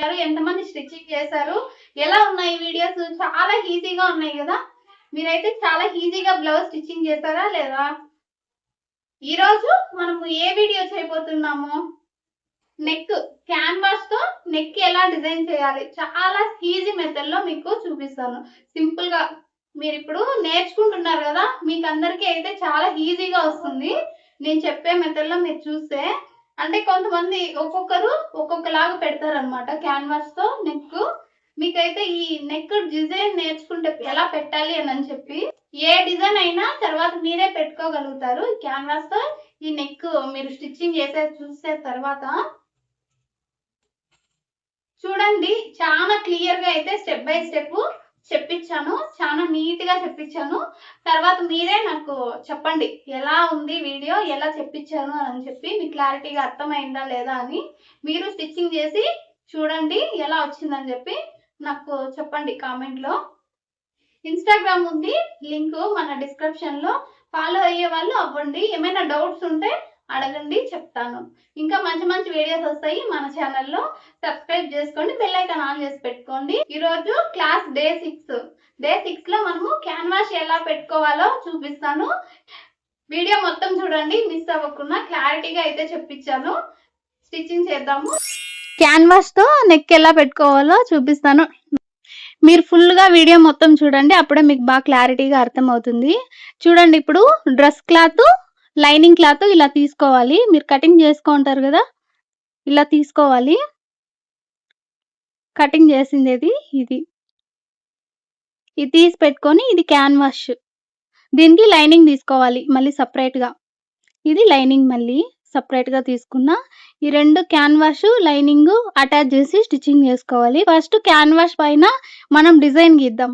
ఎంతమంది స్టిచ్చింగ్ చేశారు, ఎలా ఉన్నాయి వీడియోస్? చాలా ఈజీగా ఉన్నాయి కదా. మీరైతే చాలా ఈజీగా బ్లౌజ్ స్టిచ్చింగ్ చేశారా లేదా? ఈరోజు మనము ఏ వీడియో చేయబోతున్నాము, నెక్ క్యాన్వాస్ తో నెక్ ఎలా డిజైన్ చేయాలి చాలా ఈజీ మెథడ్ లో మీకు చూపిస్తాను. సింపుల్ గా మీరు ఇప్పుడు నేర్చుకుంటున్నారు కదా, మీకు అందరికీ అయితే చాలా ఈజీగా వస్తుంది నేను చెప్పే మెథడ్ లో. మీరు చూస్తే అంటే కొంతమంది ఒక్కొక్కరు ఒక్కొక్కలాగా పెడతారనమాట క్యాన్వాస్ తో నెక్. మీకైతే ఈ నెక్ డిజైన్ నేర్చుకుంటే ఎలా పెట్టాలి అని చెప్పి ఏ డిజైన్ అయినా తర్వాత మీరే పెట్టుకోగలుగుతారు క్యాన్వాస్ తో. ఈ నెక్ మీరు స్టిచ్చింగ్ చేసే చూసే తర్వాత చూడండి, చాలా క్లియర్ గా అయితే స్టెప్ బై స్టెప్ చెప్పించాను, చాలా నీట్ గా చెప్పించాను. తర్వాత మీరే నాకు చెప్పండి ఎలా ఉంది వీడియో, ఎలా చెప్పించాను అని చెప్పి మీకు క్లారిటీగా అర్థమైందా లేదా అని. మీరు స్టిచ్చింగ్ చేసి చూడండి ఎలా వచ్చిందని చెప్పి నాకు చెప్పండి కామెంట్ లో. ఇన్స్టాగ్రామ్ ఉంది, లింక్ మన డిస్క్రిప్షన్ లో, ఫాలో అయ్యే వాళ్ళు అవ్వండి. ఏమైనా డౌట్స్ ఉంటే అడగండి, చెప్తాను. ఇంకా మంచి మంచి వీడియోస్ వస్తాయి మన ఛానల్లో. సబ్స్క్రైబ్ చేసుకోండి, బెల్ ఐకాన్ ఆన్ చేసి పెట్టుకోండి. ఈరోజు క్లాస్ డే 6 లో మనము క్యాన్వాస్ ఎలా పెట్టుకోవాలో చూపిస్తాను. వీడియో మొత్తం చూడండి, మిస్ అవ్వకుండా క్లారిటీగా అయితే చెప్పించాను. స్టిచ్చింగ్ చేద్దాము. క్యాన్వాస్ తో నెక్ ఎలా పెట్టుకోవాలో చూపిస్తాను. మీరు ఫుల్ గా వీడియో మొత్తం చూడండి, అప్పుడే మీకు బాగా క్లారిటీగా అర్థమవుతుంది. చూడండి, ఇప్పుడు డ్రెస్ క్లాత్, లైనింగ్ క్లాత్ ఇలా తీసుకోవాలి. మీరు కటింగ్ చేసుకుంటారు కదా, ఇలా తీసుకోవాలి. కటింగ్ చేసింది ఇది తీసి పెట్టుకొని, ఇది క్యాన్వాస్, దీనికి లైనింగ్ తీసుకోవాలి మళ్ళీ సపరేట్ గా. ఇది లైనింగ్ మళ్ళీ సపరేట్ గా తీసుకున్నా. ఈ రెండు క్యాన్వాస్ లైనింగ్ అటాచ్ చేసి స్టిచ్చింగ్ చేసుకోవాలి. ఫస్ట్ క్యాన్వాస్ పైన మనం డిజైన్ గీద్దాం.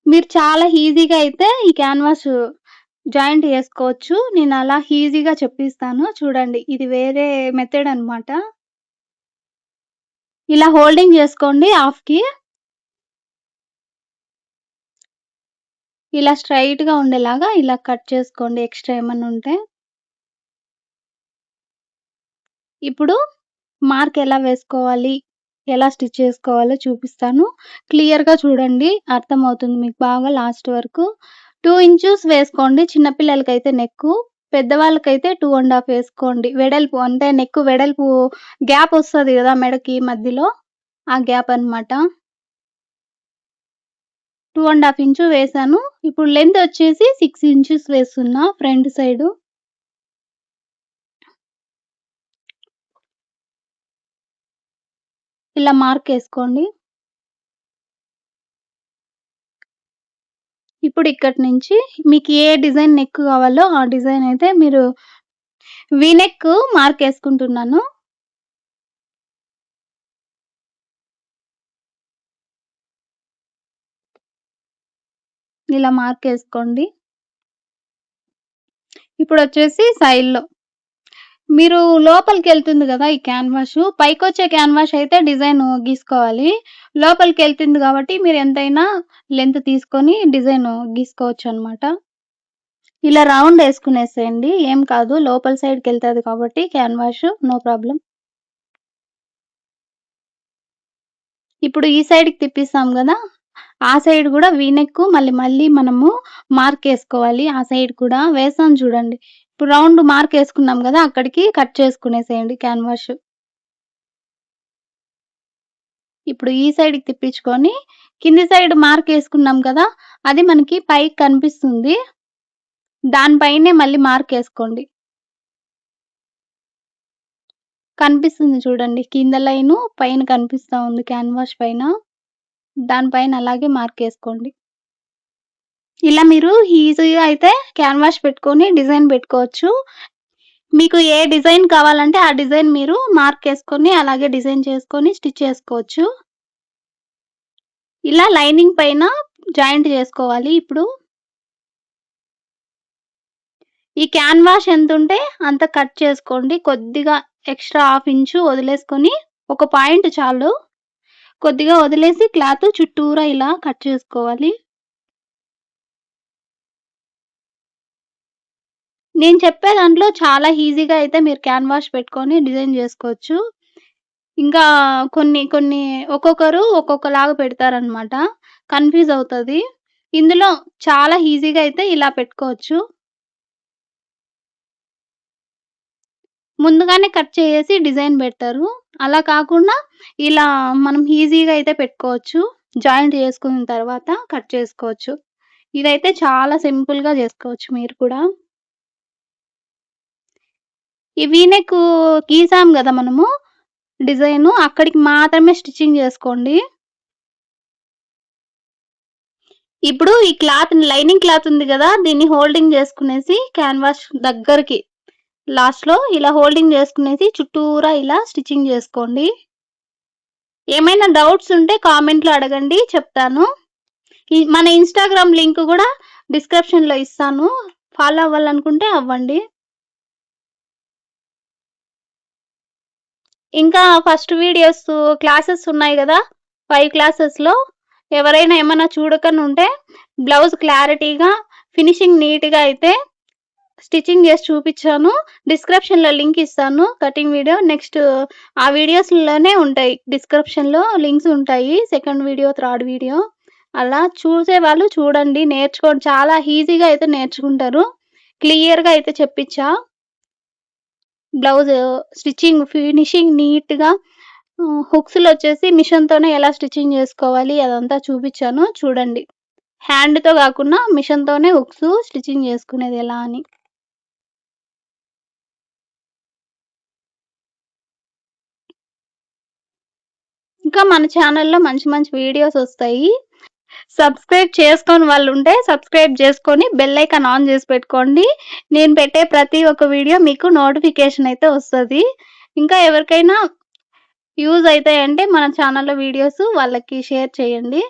మీరు చాలా ఈజీగా అయితే ఈ క్యాన్వాస్ జాయింట్ చేసుకోవచ్చు. నేను అలా ఈజీగా చెప్పిస్తాను చూడండి. ఇది వేరే మెథడ్ అన్నమాట. ఇలా హోల్డింగ్ చేసుకోండి హాఫ్ కి, ఇలా స్ట్రైట్ గా ఉండేలాగా ఇలా కట్ చేసుకోండి ఎక్స్ట్రా ఏమన్నా ఉంటే. ఇప్పుడు మార్క్ ఎలా వేసుకోవాలి, ఎలా స్టిచ్ చేసుకోవాలో చూపిస్తాను. క్లియర్ గా చూడండి, అర్థమవుతుంది మీకు బాగా లాస్ట్ వరకు. 2 ఇంచెస్ వేసుకోండి చిన్నపిల్లలకైతే నెక్, పెద్దవాళ్ళకైతే 2.5 వేసుకోండి. వెడల్పు అంటే నెక్ వెడల్పు గ్యాప్ వస్తుంది కదా మెడకి మధ్యలో, ఆ గ్యాప్ అన్నమాట. 2.5 ఇంచు వేసాను. ఇప్పుడు లెంత్ వచ్చేసి 6 ఇంచెస్ వేస్తున్నా ఫ్రంట్ సైడ్. ఇలా మార్క్ వేసుకోండి. ఇప్పుడు ఇక్కడి నుంచి మీకు ఏ డిజైన్ నెక్ కావాలో ఆ డిజైన్ అయితే మీరు వి నెక్ మార్క్ వేసుకుంటున్నాను. ఇలా మార్క్ వేసుకోండి. ఇప్పుడు వచ్చేసి సైడ్ లో మీరు లోపలికి వెళ్తుంది కదా ఈ క్యాన్వాస్, పైకి వచ్చే క్యాన్వాస్ అయితే డిజైన్ గీసుకోవాలి. లోపలికి వెళ్తుంది కాబట్టి మీరు ఎంతైనా లెంత్ తీసుకొని డిజైన్ గీసుకోవచ్చు అన్నమాట. ఇలా రౌండ్ వేసుకునేసేయండి, ఏం కాదు. లోపల సైడ్కి వెళ్తుంది కాబట్టి క్యాన్వాస్, నో ప్రాబ్లం. ఇప్పుడు ఈ సైడ్కి తిప్పిస్తాం కదా, ఆ సైడ్ కూడా వీనెక్ మళ్ళీ మనము మార్క్ వేసుకోవాలి. ఆ సైడ్ కూడా వేసాం చూడండి. ఇప్పుడు రౌండ్ మార్క్ వేసుకున్నాం కదా, అక్కడికి కట్ చేసుకునేసేయండి క్యాన్వాస్. ఇప్పుడు ఈ సైడ్కి తిప్పించుకొని కింది సైడ్ మార్క్ వేసుకున్నాం కదా, అది మనకి పైకి కనిపిస్తుంది, దానిపైనే మళ్ళీ మార్క్ వేసుకోండి. కనిపిస్తుంది చూడండి, కింద లైను పైన కనిపిస్తా ఉంది క్యాన్వాస్ పైన, దానిపైన అలాగే మార్క్ వేసుకోండి. ఇలా మీరు ఈజీగా అయితే క్యాన్వాస్ పెట్టుకొని డిజైన్ పెట్టుకోవచ్చు. మీకు ఏ డిజైన్ కావాలంటే ఆ డిజైన్ మీరు మార్క్ వేసుకొని అలాగే డిజైన్ చేసుకొని స్టిచ్ చేసుకోవచ్చు. ఇలా లైనింగ్ పైన జాయింట్ చేసుకోవాలి. ఇప్పుడు ఈ క్యాన్వాస్ ఎంత ఉంటే అంత కట్ చేసుకోండి. కొద్దిగా ఎక్స్ట్రా 1/2 ఇంచు వదిలేసుకొని, ఒక పాయింట్ చాలు, కొద్దిగా వదిలేసి క్లాత్ చుట్టూరా ఇలా కట్ చేసుకోవాలి. నేను చెప్పే దాంట్లో చాలా ఈజీగా అయితే మీరు క్యాన్వాస్ పెట్టుకొని డిజైన్ జేసుకోవచ్చు. ఇంకా కొన్ని ఒక్కొక్కరు ఒక్కొక్కలాగా పెడతారనమాట. కన్‌ఫ్యూజ్ అవుతది. ఇందులో చాలా ఈజీగా అయితే ఇలా పెట్టుకోవచ్చు. ముందుగానే కట్ చేసేసి డిజైన్ బెడతారు. అలా కాకుండా ఇలా మనం ఈజీగా అయితే పెట్టుకోవచ్చు. జాయింట్ చేసుకున్న తర్వాత కట్ చేసుకోవచ్చు. ఇదైతే చాలా సింపుల్‌గా జేసుకోవచ్చు మీరు కూడా. ఈ వీ నెక్ గీసాం గదా మనము డిజైను అక్కడికి మాత్రమే స్టిచ్చింగ్ జేసుకోండి. ఇప్పుడు ఈ క్లాత్‌ని లైనింగ్ క్లాత్ ఉంది గదా! దీన్ని హోల్డింగ్ జేసుకునేసి క్యాన్వాస్ దగ్గరికి లాస్ట్‌లో ఇలా హోల్డింగ్ జేసుకునేసి చుట్టూరా ఇలా స్టిచ్చింగ్ జేసుకోండి. ఏమైనా డౌట్స్ ఉంటే కామెంట్‌లో అడగండి చెప్తాను. మన ఇన్‌స్టాగ్రామ్ లింక్ గూడా డిస్క్రిప్షన్‌లో ఇస్తాను. ఫాలో అవ్వాలనుకుంటే అవ్వండి. ఇంకా ఫస్ట్ వీడియోస్ క్లాసెస్ ఉన్నాయి గదా! 5 క్లాసెస్‌లో ఎవరైనా ఏమన్నా చూడకనుంటే బ్లౌజ్ క్లారిటీగా, ఫినిషింగ్ నీట్‌గా అయితే స్టిచ్చింగ్ జేసి చూపిచ్చాను. డిస్క్రిప్షన్‌లో లింక్ ఇస్తాను కటింగ్ వీడియో. నెక్స్ట్ ఆ వీడియోస్‌లోనే ఉంటాయి. డిస్క్రిప్షన్‌లో లింక్స్ ఉంటాయి. Second video, third video. అలా చూసేవాళ్ళు చూడండి. నేర్చుకోండి. చాలా ఈజీగా అయితే నేర్చుకుంటారు. క్లియర్‌గా అయితే చెప్పిచ్చా. బ్లౌజ్ స్టిచ్చింగ్, ఫినిషింగ్ నీట్‌గా హుక్స్‌లొచ్చేసి మిషన్‌తోనే ఎలా స్టిచ్చింగ్ జేసుకోవాలి అదంతా చూపిచ్చాను చూడండి. హ్యాండ్‌తో గాకుండా మిషన్‌తోనే హుక్స్ స్టిచ్చింగ్ జేసుకునేది ఎలా అని. ఇంకా మన ఛానెల్‌లో మంచి మంచి వీడియోసొస్తాయి. సబ్స్క్రైబ్ చేసుకోని వాళ్ళుంటే సబ్స్క్రైబ్ చేసుకొని బెల్ ఐకాన్ ఆన్ జేసి పెట్టుకోండి. నేను పెట్టే ప్రతి ఒక్క వీడియో మీకు నోటిఫికేషన్ అయితే వస్తది. ఇంకా ఎవరికైనా యూజ్ అయితాయంటే మన ఛానెల్‌లో వీడియోస్ వాళ్ళకి షేర్ చేయండి.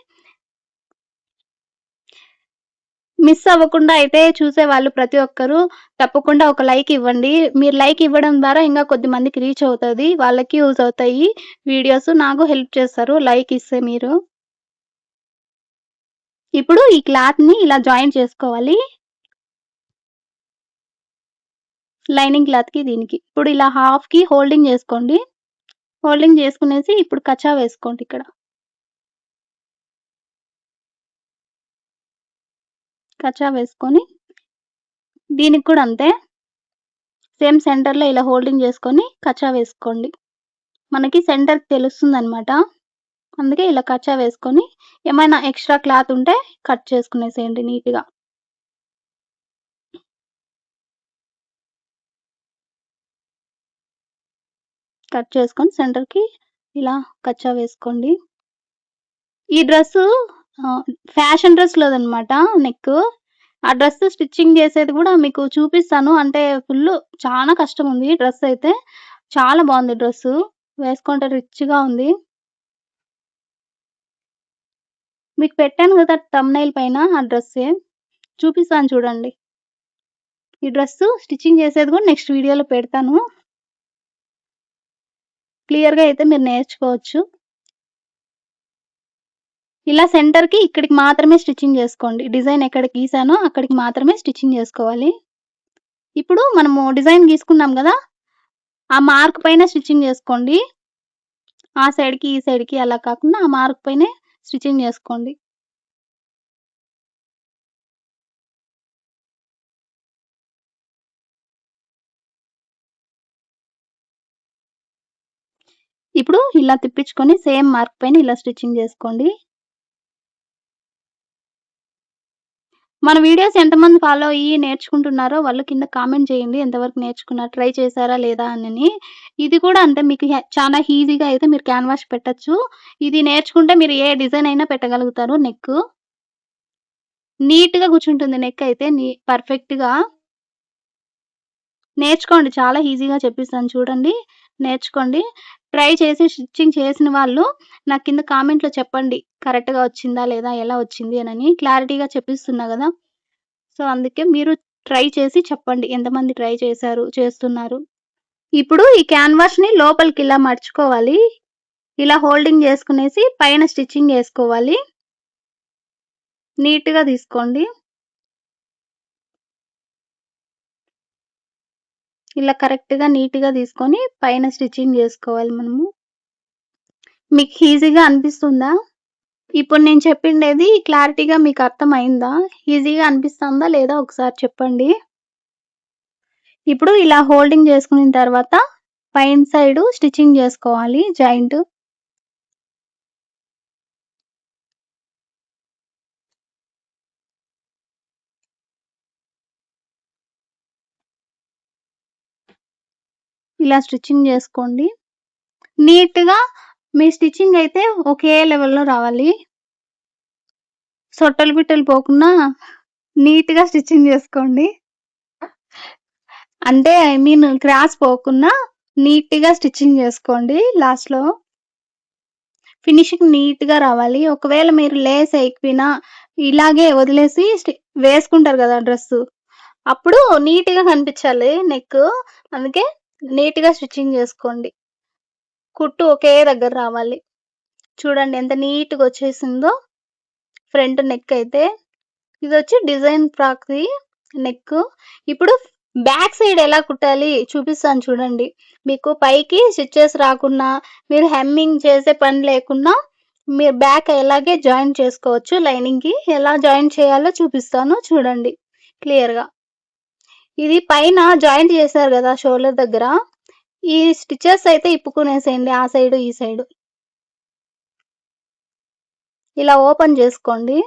మిస్ అవ్వకుండా అయితే చూసేవాళ్ళు ప్రతి ఒక్కరు తప్పకుండా ఒక లైక్ ఇవ్వండి. మీరు లైక్ ఇవ్వడం ద్వారా ఇంకా కొద్దిమందికి రీచ్ అవుతది. వాళ్ళకి యూజ్ అవుతాయి వీడియోస్. నాకు హెల్ప్ చేస్తారు లైక్ ఇస్తే మీరు. ఇప్పుడు ఈ క్లాత్‌ని ఇలా జాయిన్ చేసుకోవాలి. లైనింగ్ క్లాత్‌కి దీనికి. ఇప్పుడు ఇలా హాఫ్‌కి హోల్డింగ్ జేసుకోండి. హోల్డింగ్ జేసుకునేసి ఇప్పుడు కచా వేసుకోండి ఇక్కడ. కచా వేసుకొని దీనికి కూడా అంతే. సేమ్ సెంటర్‌లో ఇలా హోల్డింగ్ జేసుకొని కచా వేసుకోండి. మనకి సెంటర్ తెలుస్తుందనమాట. అందుకే ఇలా కచా వేసుకొని ఏమైనా ఎక్స్‌ట్రా క్లాత్ ఉంటే కట్ చేసుకునేసేయండి నీట్‌గా. కట్ చేసుకొని సెంటర్‌కి ఇలా కచ్చా వేసుకోండి. ఈ డ్రెస్సు ఆహ్, ఫ్యాషన్ డ్రెస్‌లోదనమాట నెక్కు. ఆ డ్రెస్ స్టిచ్చింగ్ జేసేది గూడా మీకు చూపిస్తాను. అంటే చానా కష్టముంది డ్రెస్సయితే. చాలా బావుంది డ్రెస్సు. వేసుకుంటే రిచ్‌గా ఉంది. మీకు పెట్టాను గదా! థంబ్‌నెయిల్ పైన ఆ డ్రెస్సే. చూపిస్తాను చూడండి. ఈ డ్రెస్సు స్టిచ్చింగ్ జేసేది గూడా నెక్స్ట్ వీడియోలో పెడతాను. క్లియర్‌గా అయితే మీరు నేర్చుకోవచ్చు. ఇలా సెంటర్‌కి ఇక్కడికి మాత్రమే స్టిచ్చింగ్ జేసుకోండి. డిజైన్ ఎక్కడ గీసానో అక్కడికి మాత్రమే స్టిచ్చింగ్ జేసుకోవాలి. ఇప్పుడు మనము డిజైన్ గీసుకున్నాం గదా! ఆ మార్క్ పైన స్టిచ్చింగ్ జేసుకోండి. ఆ సైడ్‌కి, ఈ సైడ్‌కి అలా కాకుండా ఆ మార్క్ పైనే స్టిచ్చింగ్ జేసుకోండి. ఇప్పుడు ఇలా తిప్పించుకొని సేమ్ మార్క్ పైన ఇలా స్టిచ్చింగ్ జేసుకోండి. మన వీడియోస్ ఎంతమంది ఫాలో అయ్యి నేర్చుకుంటున్నారో వాళ్ళు కింద కామెంట్ చేయండి. ఎంతవరకు నేర్చుకున్నారు? ట్రై చేశారా లేదా అనని. ఇది కూడా అంతే మీకు చాలా ఈజీగా అయితే మీరు క్యాన్వాస్ పెట్టొచ్చు. ఇది నేర్చుకుంటే మీరు ఏ డిజైన్ అయినా పెట్టగలుగుతారు నెక్కు. నీట్‌గా కూర్చుంటుంది నెక్ అయితే పర్ఫెక్ట్‌గా. నేర్చుకోండి. చాలా ఈజీగా చెప్పిస్తాను చూడండి. నేర్చుకోండి. ట్రై చేసి స్టిచ్చింగ్ చేసిన వాళ్ళు నాకు కింద కామెంట్‌లో చెప్పండి. కరెక్ట్‌గా వచ్చిందా? లేదా? ఎలా వచ్చింది? అనని. క్లారిటీగా చెప్పిస్తున్నా గదా! సో, అందుకే మీరు ట్రై చేసి చెప్పండి. ఎంతమంది ట్రై చేశారు? చేస్తున్నారు? ఇప్పుడు ఈ క్యాన్వాస్‌ని లోపలికి ఇలా మడుచుకోవాలి. ఇలా హోల్డింగ్ చేసుకునేసి పైన స్టిచ్చింగ్ ఏసుకోవాలి. నీట్‌గా తీసుకోండి. ఇలా కరెక్ట్‌గా నీట్‌గా తీసుకొని పైన స్టిచ్చింగ్ చేసుకోవాలి మనము. మీకు ఈజీగా అనిపిస్తుందా? ఇప్పుడు నేను చెప్పిండేది క్లారిటీగా మీకు అర్థమైందా? ఈజీగా అనిపిస్తుందా లేదా ఒకసారి చెప్పండి. ఇప్పుడు ఇలా హోల్డింగ్ చేసుకున్న తర్వాత పైన సైడు స్టిచ్చింగ్ చేసుకోవాలి జాయింట్. ఇలా స్టిచ్చింగ్ చేసుకోండి. నీట్‌గా మీ స్టిచ్చింగ్ అయితే ఒకే లెవెల్‌లో రావాలి. సొట్టలు బిట్టలు పోకుండా నీట్‌గా స్టిచ్చింగ్ చేసుకోండి. అంటే ఐ మీన్ క్రాస్ పోకుండా నీట్‌గా స్టిచ్చింగ్ చేసుకోండి లాస్ట్‌లో. ఫినిషింగ్ నీట్‌గా రావాలి. ఒకవేళ మీరు లేస్ ఎయకపోయినా ఇలాగే వదిలేసి వేసుకుంటారు గదా డ్రెస్సు. అప్పుడు నీట్‌గా కనిపించాలి నెక్కు. అందుకే నీట్‌గా స్టిచ్చింగ్ చేసుకోండి. కుట్టు ఒకే దగ్గర రావాలి. చూడండి ఎంత నీట్‌గా వచ్చేసిందో ఫ్రంట్ నెక్ అయితే. ఇదొచ్చి డిజైన్ ఫ్రాక్‌ది నెక్కు. ఇప్పుడు బ్యాక్ సైడ్ ఎలా కుట్టాలి చూపిస్తాను చూడండి. మీకు పైకి స్టిచెస్ రాకున్నా, మీరు హెమ్మింగ్ చేసే పని లేకున్నా, మీరు బ్యాక్ ఎలాగే జాయిన్ చేసుకోవచ్చు లైనింగ్‌కి. ఎలా జాయిన్ చేయాలో చూపిస్తాను చూడండి క్లియర్‌గా. ఇది పైన జాయింట్ చేశారు గదా షోల్డర్ దగ్గర. ఈ స్టిచెస్ అయితే ఇప్పుకునేసేయండి ఆ సైడు, ఈ సైడు. ఇలా ఓపెన్ చేసుకోండి.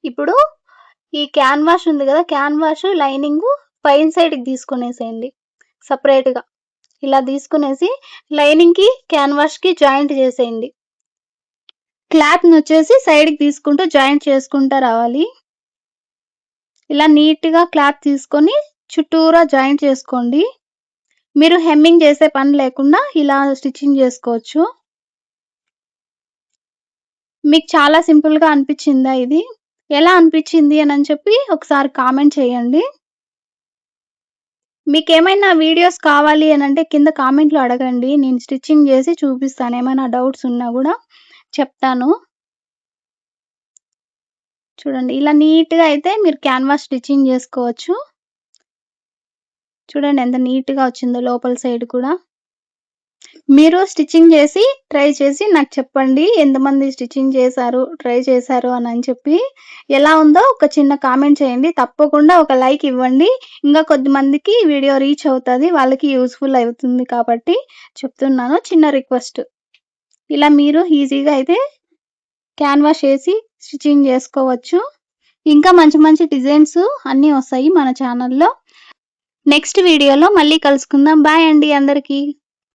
ఇప్పుడు ఈ క్యాన్వాస్ ఉంది గదా! క్యాన్వాస్ లైనింగు పైన సైడ్‌కి తీసుకునేసేయండి సెపరేట్‌గా. ఇలా తీసుకునేసి లైనింగ్‌కి, క్యాన్వాస్‌కి జాయింట్ చేసేయండి. క్లాత్‌నొచ్చేసి సైడ్‌కి తీసుకుంటూ జాయింట్ చేసుకుంటా రావాలి. ఇలా నీట్‌గా క్లాత్ తీసుకొని చుట్టూరా జాయింట్ చేసుకోండి. మీరు హెమ్మింగ్ చేసే పని లేకుండా ఇలా స్టిచ్చింగ్ చేసుకోవచ్చు. మీకు చాలా సింపుల్‌గా అనిపిచ్చిందా ఇది? ఎలా అనిపిచ్చింది అనని చెప్పి ఒకసారి కామెంట్ చేయండి. మీకేమైనా వీడియోస్ కావాలి అనంటే కింద కామెంట్‌లో అడగండి. నేను స్టిచ్చింగ్ చేసి చూపిస్తాను. ఏమైనా డౌట్స్ ఉన్నా గూడా చెప్తాను. చూడండి ఇలా నీట్‌గా అయితే మీరు క్యాన్వాస్ స్టిచ్చింగ్ జేసుకోవచ్చు. చూడండి ఎంత నీట్‌గా వచ్చిందో లోపల సైడ్ కూడా. మీరు స్టిచ్చింగ్ చేసి, ట్రై చేసి నాకు చెప్పండి. ఎంతమంది స్టిచ్చింగ్ చేశారు, ట్రై చేశారు అనని చెప్పి. ఎలా ఉందో ఒక చిన్న కామెంట్ చేయండి. తప్పకుండా ఒక లైక్ ఇవ్వండి. ఇంకా కొద్దిమందికి వీడియో రీచ్ అవుతది. వాళ్ళకి యూజ్‌ఫుల్ అవుతుంది కాబట్టి చెప్తున్నాను. చిన్న రిక్వెస్ట్. ఇలా మీరు ఈజీగా అయితే క్యాన్వాస్ ఏసి స్టిచ్చింగ్ జేసుకోవచ్చు. ఇంకా మంచి మంచి డిజైన్స్ అన్నీ వస్తాయి మన ఛానల్‌లో. నెక్స్ట్ వీడియోలో మళ్ళీ కలుసుకుందాం. బాయ్ అండి అందరికీ.